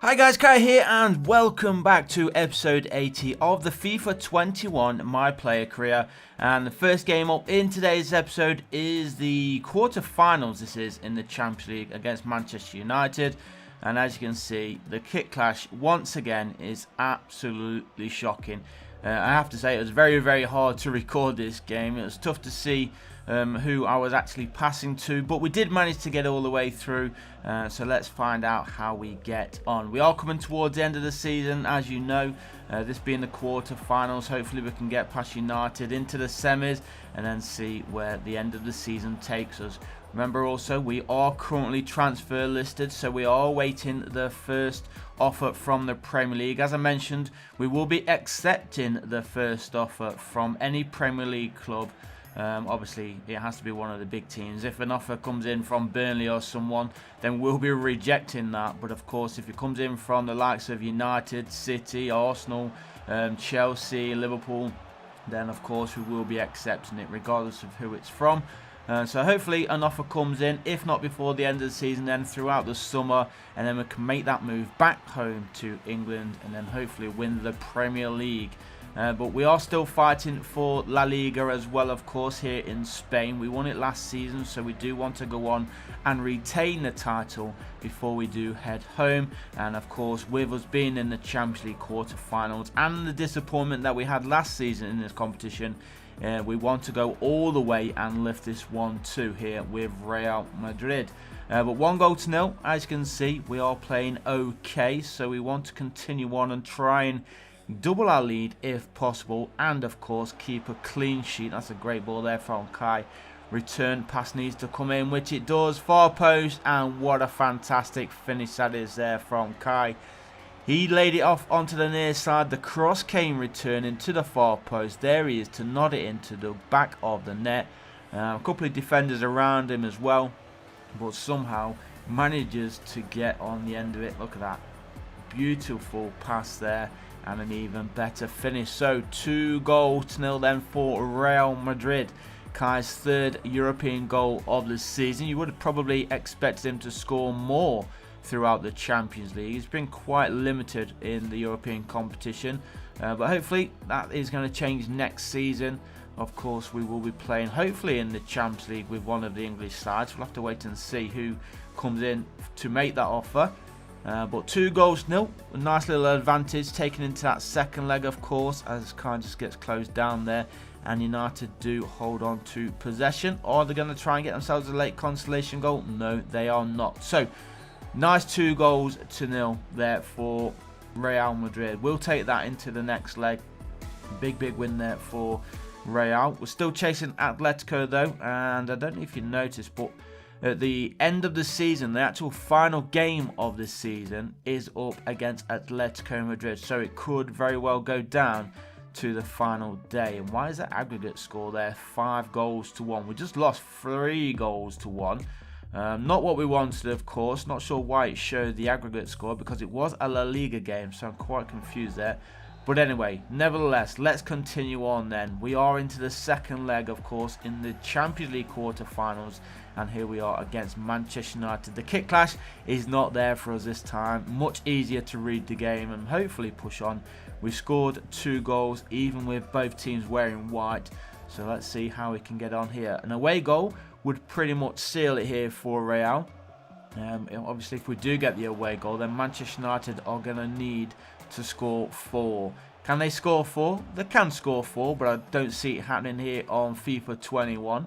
Hi guys, Kai here and welcome back to episode 80 of the FIFA 21 My Player Career. And the first game up in today's episode is the quarter-finals. This is in the Champions League against Manchester United. And as you can see, the kit clash once again is absolutely shocking. I have to say it was very hard to record this game. It was tough to see who I was actually passing to, but we did manage to get all the way through. So let's find out how we get on. We are coming towards the end of the season, as you know, this being the quarter-finals. Hopefully we can get past United into the semis and then see where the end of the season takes us. Remember also, we are currently transfer listed, so we are waiting the first offer from the Premier League. As I mentioned, we will be accepting the first offer from any Premier League club. Obviously, it has to be one of the big teams. If an offer comes in from Burnley or someone, then we'll be rejecting that. But of course, if it comes in from the likes of United, City, Arsenal, Chelsea, Liverpool, then of course we will be accepting it regardless of who it's from. So hopefully an offer comes in, if not before the end of the season, then throughout the summer, and then we can make that move back home to England and then hopefully win the Premier League. But we are still fighting for La Liga as well, of course, here in Spain. We won it last season, so we do want to go on and retain the title before we do head home. And of course, with us being in the Champions League quarter-finals and the disappointment that we had last season in this competition, we want to go all the way and lift this 1-2 here with Real Madrid. But 1-0, as you can see, we are playing okay, so we want to continue on and try and double our lead if possible, and of course keep a clean sheet. That's a great ball there from Kai. Return pass needs to come in, which it does. Far post, and what a fantastic finish that is there from Kai. He laid it off onto the near side. The cross came returning to the far post. There he is to nod it into the back of the net. A couple of defenders around him as well, but somehow manages to get on the end of it. Look at that beautiful pass there, and an even better finish. So 2-0 then for Real Madrid. Kai's third European goal of the season. You would have probably expected him to score more throughout the Champions League. He's been quite limited in the European competition, but hopefully that is going to change next season. Of course, we will be playing hopefully in the Champions League with one of the English sides. We'll have to wait and see who comes in to make that offer. But 2-0, a nice little advantage taken into that second leg, of course, as Kai just gets closed down there, and United do hold on to possession. Are they going to try and get themselves a late consolation goal? No, they are not. So nice 2-0 there for Real Madrid. We'll take that into the next leg. Big win there for Real. We're still chasing Atletico though, and I don't know if you noticed, but at the end of the season, the actual final game of this season is up against Atletico Madrid, so it could very well go down to the final day. And why is that aggregate score there 5-1? We just lost 3-1. Not what we wanted, of course. Not sure why it showed the aggregate score, because it was a La Liga game, so I'm quite confused there. But anyway, nevertheless, let's continue on then. We are into the second leg, of course, in the Champions League quarter-finals. And here we are against Manchester United. The kit clash is not there for us this time. Much easier to read the game and hopefully push on. We scored 2 goals, even with both teams wearing white. So let's see how we can get on here. An away goal would pretty much seal it here for Real. Obviously, if we do get the away goal, then Manchester United are going to need to score 4. Can they score 4? They can score 4, but I don't see it happening here on FIFA 21.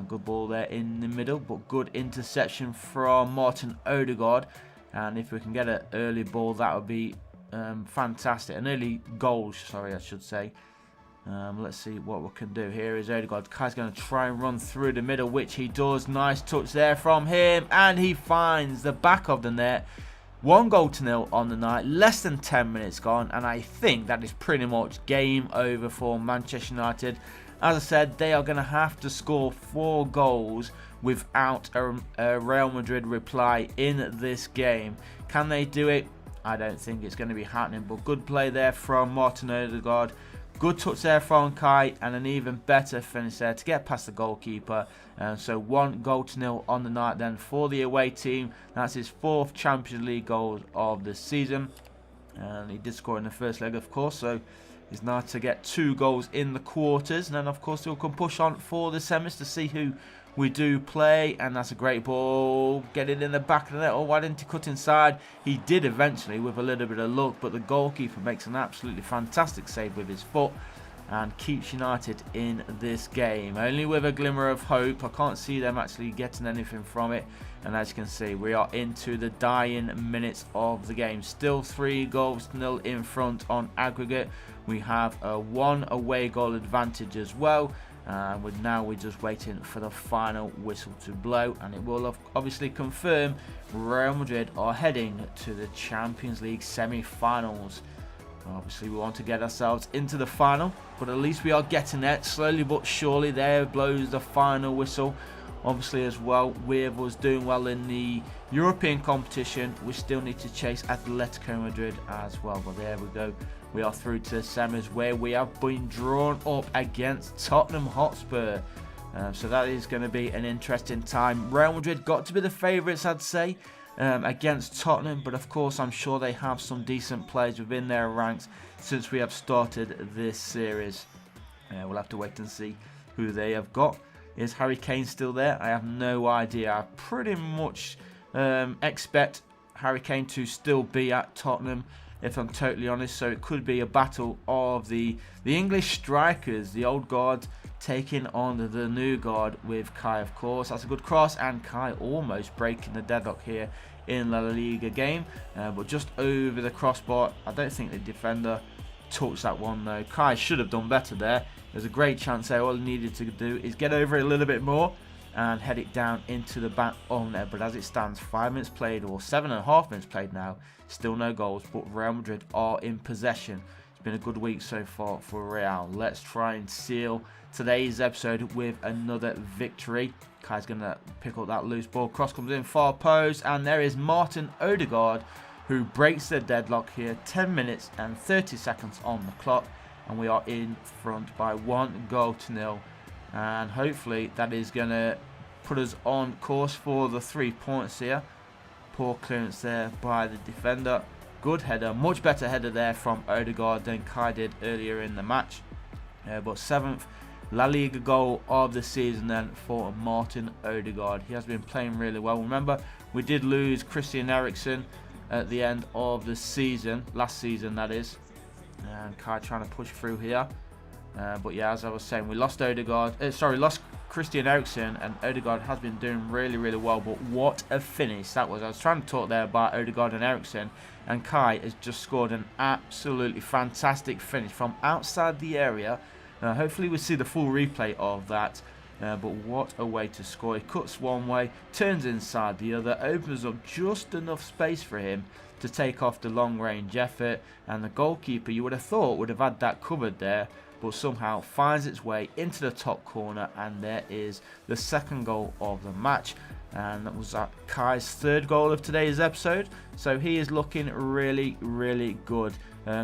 Good ball there in the middle, but good interception from Martin Odegaard. And if we can get an early ball, that would be fantastic. An early goal, sorry, I should say. Let's see what we can do. Here is Odegaard. Kai's going to try and run through the middle, which he does. Nice touch there from him, and he finds the back of the net. 1-0 on the night, less than 10 minutes gone, and I think that is pretty much game over for Manchester United. As I said, they are going to have to score 4 goals without a Real Madrid reply in this game. Can they do it? I don't think it's going to be happening, but good play there from Martin Odegaard. Good touch there from Kai, and an even better finish there to get past the goalkeeper. So 1-0 on the night then for the away team. That's his 4th Champions League goal of the season. And he did score in the first leg, of course, so it's nice to get 2 goals in the quarters. And then, of course, we can push on for the semis to see who we do play. And that's a great ball. Get it in the back of the net. Oh, why didn't he cut inside? He did eventually with a little bit of luck, but the goalkeeper makes an absolutely fantastic save with his foot and keeps United in this game. Only with a glimmer of hope. I can't see them actually getting anything from it. And as you can see, we are into the dying minutes of the game. Still 3-0 in front on aggregate. We have a 1 away goal advantage as well. And we're just waiting for the final whistle to blow. And it will obviously confirm Real Madrid are heading to the Champions League semi-finals. Obviously, we want to get ourselves into the final, but at least we are getting there. Slowly but surely, there blows the final whistle. Obviously, as well, with us doing well in the European competition, we still need to chase Atletico Madrid as well. But there we go. We are through to the semis where we have been drawn up against Tottenham Hotspur. So that is going to be an interesting time. Real Madrid got to be the favourites, I'd say, against Tottenham, but of course I'm sure they have some decent players within their ranks since we have started this series. We'll have to wait and see who they have got. Is Harry Kane still there? I have no idea. I pretty much expect Harry Kane to still be at Tottenham, if I'm totally honest. So it could be a battle of the English strikers, the old guard taking on the new guard with Kai, of course. That's a good cross, and Kai almost breaking the deadlock here in La Liga game, but just over the crossbar. I don't think the defender touched that one though. Kai should have done better there. There's a great chance there. All he needed to do is get over it a little bit more and head it down into the back of net. But as it stands, 5 minutes played, or 7.5 minutes played now, still no goals, but Real Madrid are in possession. It's been a good week so far for Real. Let's try and seal today's episode with another victory. Kai's going to pick up that loose ball. Cross comes in, far post, and there is Martin Odegaard, who breaks the deadlock here. 10 minutes and 30 seconds on the clock, and we are in front by 1-0. And hopefully that is going to put us on course for the 3 points here. Poor clearance there by the defender. Good header, much better header there from Odegaard than Kai did earlier in the match. But 7th La Liga goal of the season then for Martin Odegaard. He has been playing really well. Remember, we did lose Christian Eriksen at the end of the season, last season that is. And Kai trying to push through here. But yeah, as I was saying, we lost lost Christian Eriksen, and Odegaard has been doing really, really well. But what a finish that was. I was trying to talk there about Odegaard and Eriksen, and Kai has just scored an absolutely fantastic finish from outside the area. Hopefully we'll see the full replay of that. But what a way to score. He cuts one way, turns inside the other, opens up just enough space for him to take off the long range effort, and the goalkeeper, you would have thought, would have had that covered there, but somehow finds its way into the top corner, and there is the 2nd goal of the match. And that was Kai's 3rd goal of today's episode, so he is looking really, really good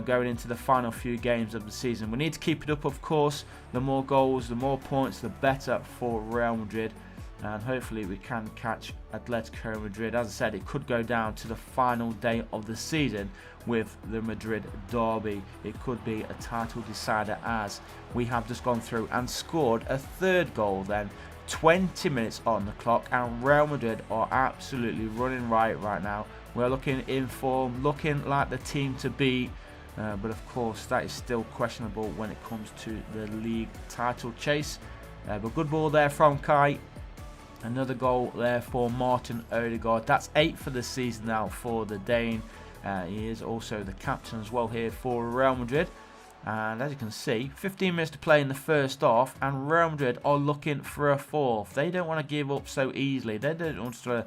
going into the final few games of the season. We need to keep it up, of course. The more goals, the more points, the better for Real Madrid, and hopefully we can catch Atletico Madrid. As I said, it could go down to the final day of the season with the Madrid derby. It could be a title decider, as we have just gone through and scored a 3rd goal then. 20 minutes on the clock, and Real Madrid are absolutely running right now. We're looking in form, looking like the team to beat, but of course that is still questionable when it comes to the league title chase. But good ball there from Kai. Another goal there for Martin Odegaard. That's 8 for the season now for the Dane. He is also the captain as well here for Real Madrid. And as you can see, 15 minutes to play in the first half, and Real Madrid are looking for a 4th. They don't want to give up so easily. They don't want to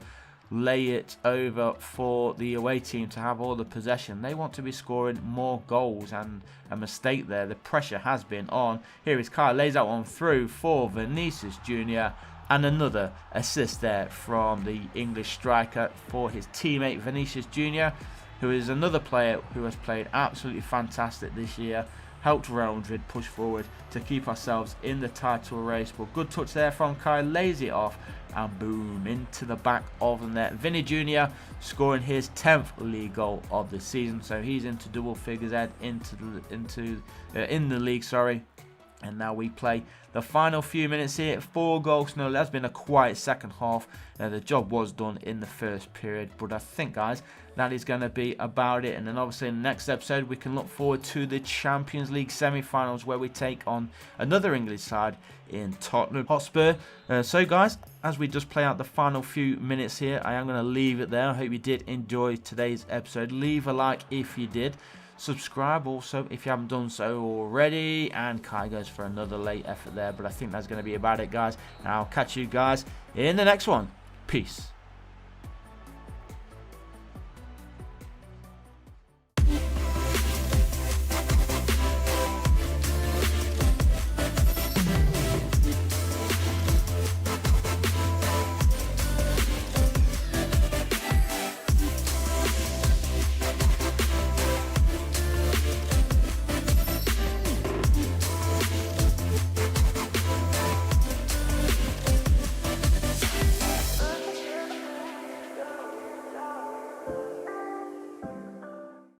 lay it over for the away team to have all the possession. They want to be scoring more goals, and a mistake there. The pressure has been on. Here is Kai, lays that one through for Vinicius Jr. And another assist there from the English striker for his teammate Vinicius Jr., who is another player who has played absolutely fantastic this year. helped Real Madrid push forward to keep ourselves in the title race. But good touch there from Kai, lays it off, and boom, into the back of the net. Vinny Jr. scoring his 10th league goal of the season, so he's into double figures in the league, sorry. And now we play the final few minutes here. 4 goals to 0. That's been a quiet second half. The job was done in the first period, but I think, guys, that is going to be about it. And then obviously in the next episode we can look forward to the Champions League semi-finals, where we take on another English side in Tottenham Hotspur. So guys, as we just play out the final few minutes here, I am going to leave it there. I hope you did enjoy today's episode. Leave a like if you did. Subscribe also if you haven't done so already. And Kai goes for another late effort there, but I think that's going to be about it, guys. And I'll catch you guys in the next one. Peace.